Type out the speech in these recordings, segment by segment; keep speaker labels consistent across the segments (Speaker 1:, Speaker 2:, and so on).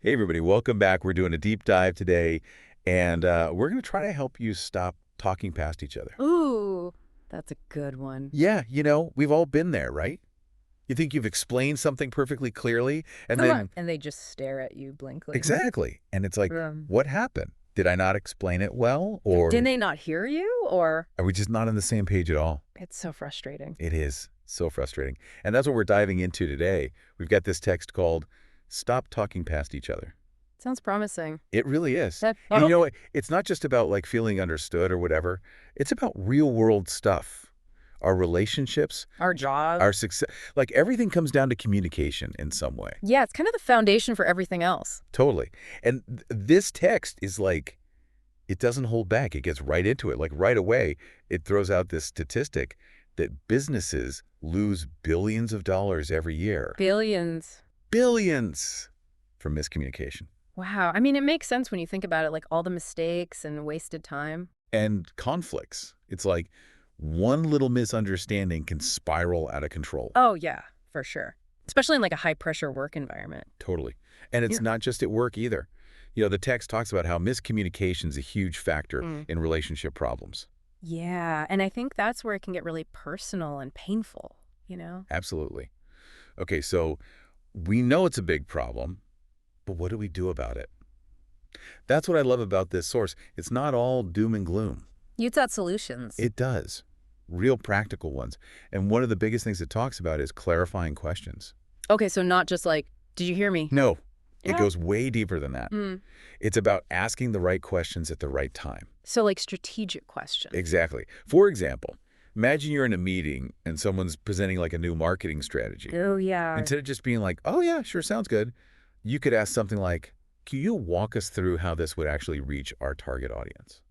Speaker 1: Hey, everybody, welcome back. We're doing a deep dive today, and we're going to try to help you stop talking past each other.
Speaker 2: Ooh, that's a good one.
Speaker 1: Yeah, we've all been there, right? You think you've explained something perfectly clearly, and
Speaker 2: Come on.
Speaker 1: then
Speaker 2: And they just stare at you blankly.
Speaker 1: exactly. And it's like,
Speaker 2: Um,
Speaker 1: what happened? Did I not explain it well,
Speaker 2: didn't
Speaker 1: or
Speaker 2: they not hear you? Or
Speaker 1: are we just not on the same page at all?
Speaker 2: it's so frustrating.
Speaker 1: It is so frustrating. And that's what we're diving into today. We've got this text called Stop Talking Past Each Other.
Speaker 2: Sounds promising.
Speaker 1: It really is.
Speaker 2: That,
Speaker 1: And it's not just about like feeling understood or whatever. It's about real world stuff. Our relationships,
Speaker 2: our job.
Speaker 1: our success, like everything comes down to communication in some way.
Speaker 2: Yeah, it's kind of the foundation for everything else.
Speaker 1: Totally. And this text is like, it doesn't hold back. It gets right into it. Like right away, it throws out this statistic that businesses lose billions of dollars every year.
Speaker 2: Billions.
Speaker 1: Billions from miscommunication.
Speaker 2: Wow. I mean, it makes sense when you think about it, like all the mistakes and wasted time.
Speaker 1: And conflicts. It's like one little misunderstanding can spiral out of control.
Speaker 2: Oh, yeah, for sure. Especially in like a high pressure work environment.
Speaker 1: Totally. And it's
Speaker 2: Yeah.
Speaker 1: not just at work either. The text talks about how miscommunication is a huge factor in relationship problems.
Speaker 2: Yeah. And I think that's where it can get really personal and painful.
Speaker 1: Absolutely. Okay, so we know it's a big problem, but what do we do about it? That's what I love about this source. It's not all doom and gloom.
Speaker 2: You've got solutions.
Speaker 1: It does. Real practical ones. And one of the biggest things it talks about is clarifying questions.
Speaker 2: Okay, so not just like, did you hear me?
Speaker 1: No, it
Speaker 2: Yeah.
Speaker 1: goes way deeper than that.
Speaker 2: Mm.
Speaker 1: It's about asking the right questions at the right time.
Speaker 2: So like strategic questions.
Speaker 1: Exactly. For example, imagine you're in a meeting and someone's presenting like a new marketing strategy.
Speaker 2: Oh, yeah.
Speaker 1: Instead of just being like, oh yeah, sure, sounds good, you could ask something like, can you walk us through how this would actually reach our target audience?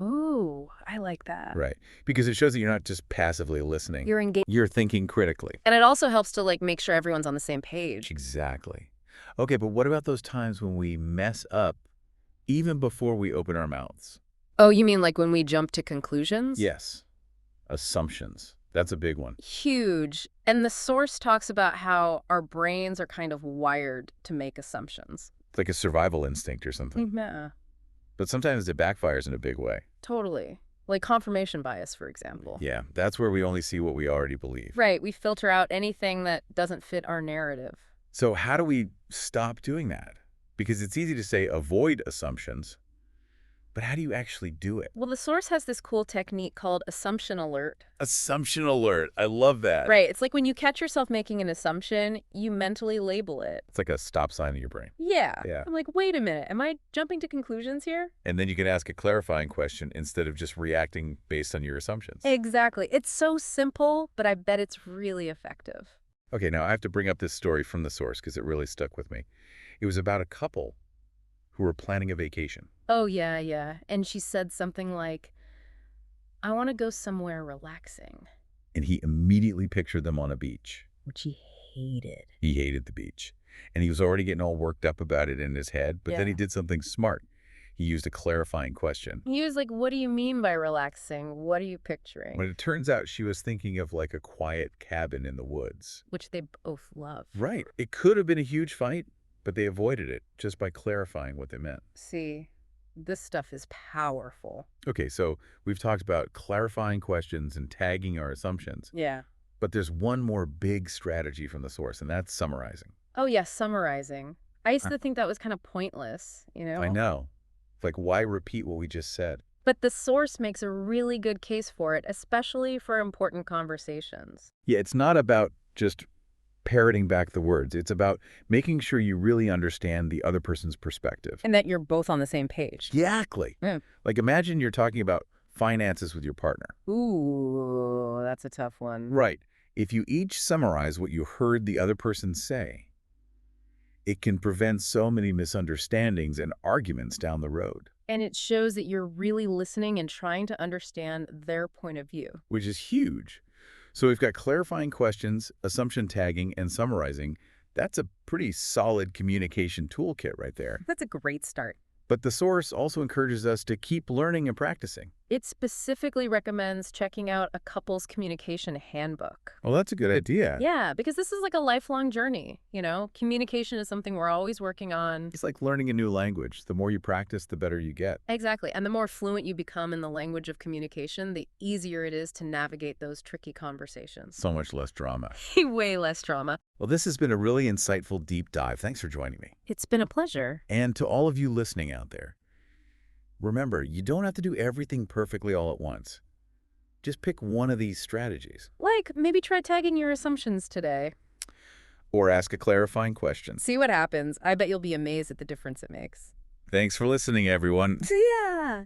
Speaker 2: Ooh, I like that.
Speaker 1: Right. Because it shows that you're not just passively listening.
Speaker 2: You're engaged.
Speaker 1: You're thinking critically.
Speaker 2: And it also helps to like make sure everyone's on the same page.
Speaker 1: Exactly. Okay, but what about those times when we mess up even before we open our mouths?
Speaker 2: Oh, you mean like when we jump to conclusions?
Speaker 1: Yes. Assumptions. That's a big one.
Speaker 2: Huge. And the source talks about how our brains are kind of wired to make assumptions.
Speaker 1: It's like a survival instinct or something.
Speaker 2: Yeah,
Speaker 1: But sometimes it backfires in a big way.
Speaker 2: totally. Like confirmation bias, for example.
Speaker 1: Yeah, that's where we only see what we already believe.
Speaker 2: Right, we filter out anything that doesn't fit our narrative.
Speaker 1: So how do we stop doing that? Because it's easy to say avoid assumptions, but how do you actually do it?
Speaker 2: Well, the source has this cool technique called assumption alert.
Speaker 1: Assumption alert. I love that.
Speaker 2: Right. It's like when you catch yourself making an assumption, you mentally label it.
Speaker 1: It's like a stop sign in your brain.
Speaker 2: Yeah.
Speaker 1: Yeah.
Speaker 2: I'm like, wait a minute. Am I jumping to conclusions here?
Speaker 1: And then you can ask a clarifying question instead of just reacting based on your assumptions.
Speaker 2: Exactly. It's so simple, but I bet it's really effective.
Speaker 1: Okay, now I have to bring up this story from the source because it really stuck with me. It was about a couple who were planning a vacation.
Speaker 2: Oh, yeah, yeah. And she said something like, I want to go somewhere relaxing,
Speaker 1: And he immediately pictured them on a beach.
Speaker 2: which he hated.
Speaker 1: He hated the beach. And he was already getting all worked up about it in his head, but then he
Speaker 2: Yeah.
Speaker 1: did something smart. He used a clarifying question.
Speaker 2: He was like, what do you mean by relaxing? What are you picturing?
Speaker 1: When it turns out she was thinking of like a quiet cabin in the woods.
Speaker 2: Which they both love.
Speaker 1: Right. It could have been a huge fight, but they avoided it just by clarifying what they meant.
Speaker 2: See, this stuff is powerful.
Speaker 1: Okay, so we've talked about clarifying questions and tagging our assumptions,
Speaker 2: Yeah.
Speaker 1: but there's one more big strategy from the source, and that's summarizing.
Speaker 2: Oh, yeah, summarizing. I used
Speaker 1: Huh.
Speaker 2: to think that was kind of pointless.
Speaker 1: I know. Like, why repeat what we just said?
Speaker 2: But the source makes a really good case for it, especially for important conversations.
Speaker 1: Yeah, it's not about just parroting back the words. It's about making sure you really understand the other person's perspective.
Speaker 2: And that you're both on the same page.
Speaker 1: Exactly.
Speaker 2: Yeah.
Speaker 1: Like, imagine you're talking about finances with your partner.
Speaker 2: Ooh, that's a tough one.
Speaker 1: Right. If you each summarize what you heard the other person say, it can prevent so many misunderstandings and arguments down the road,
Speaker 2: And it shows that you're really listening and trying to understand their point of view.
Speaker 1: which is huge. So we've got clarifying questions, assumption tagging, and summarizing. That's a pretty solid communication toolkit right there.
Speaker 2: That's a great start.
Speaker 1: But the source also encourages us to keep learning and practicing.
Speaker 2: It specifically recommends checking out a couple's communication handbook.
Speaker 1: Well, that's a good idea.
Speaker 2: Yeah, because this is like a lifelong journey, Communication is something we're always working on.
Speaker 1: It's like learning a new language. The more you practice, the better you get.
Speaker 2: Exactly. And the more fluent you become in the language of communication, the easier it is to navigate those tricky conversations.
Speaker 1: So much less drama.
Speaker 2: Way less drama.
Speaker 1: Well, this has been a really insightful deep dive. Thanks for joining me.
Speaker 2: It's been a pleasure.
Speaker 1: And to all of you listening out there, remember, you don't have to do everything perfectly all at once. Just pick one of these strategies.
Speaker 2: Like, maybe try tagging your assumptions today.
Speaker 1: Or ask a clarifying question.
Speaker 2: See what happens. I bet you'll be amazed at the difference it makes.
Speaker 1: Thanks for listening, everyone.
Speaker 2: See ya!